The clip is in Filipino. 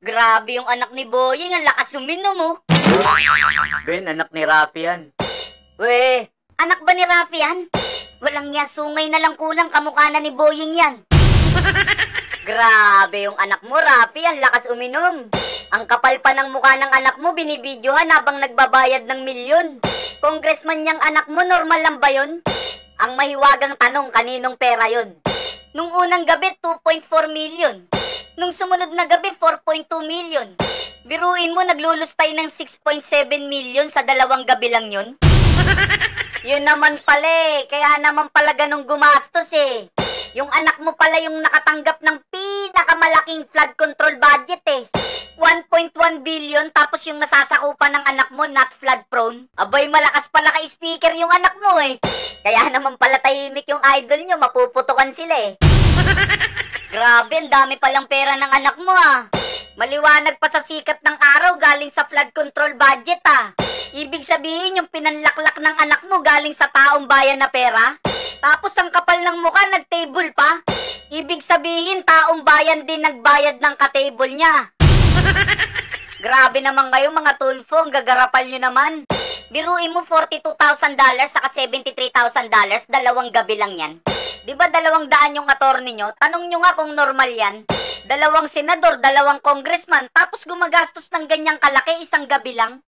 Grabe yung anak ni Boying, ang lakas uminom mo. Ben, anak ni Rafi yan. Weh, anak ba ni Rafi yan? Walang niya, sungay na lang kulang, kamukha na ni Boying yan. Grabe yung anak mo, Rafi, ang lakas uminom. Ang kapal pa ng mukha ng anak mo, binibidyohan habang nagbabayad ng milyon. Congressman niyang anak mo, normal lang ba yun? Ang mahiwagang tanong, kaninong pera yun? Nung unang gabi, 2.4 million. Nung sumunod na gabi, 4.2 million. Biruin mo, naglulustay ng 6.7 million sa dalawang gabi lang yun. Yun naman pala eh. Kaya naman pala ganong gumastos eh. Yung anak mo pala yung nakatanggap ng pinakamalaking flood control budget eh. 1.1 billion tapos yung nasasakupan ng anak mo not flood prone. Abay, malakas pala kay speaker yung anak mo eh. Kaya naman pala tahimik yung idol nyo, mapuputukan sila eh. Grabe, ang dami palang pera ng anak mo ah. Maliwanag pa sa sikat ng araw galing sa flood control budget ah. Ibig sabihin yung pinanlaklak ng anak mo galing sa taong bayan na pera. Tapos ang kapal ng mukha, nag-table pa. Ibig sabihin taong bayan din nagbayad ng ka-table niya. Grabe naman kayo mga tulfo, ang gagarapal nyo naman. Biruin mo $42,000 saka $73,000, dalawang gabi lang yan. Di ba 200 yung attorney nyo? Tanong nyo nga kung normal yan. 2 senador, 2 congressman, tapos gumagastos ng ganyang kalaki isang gabi lang.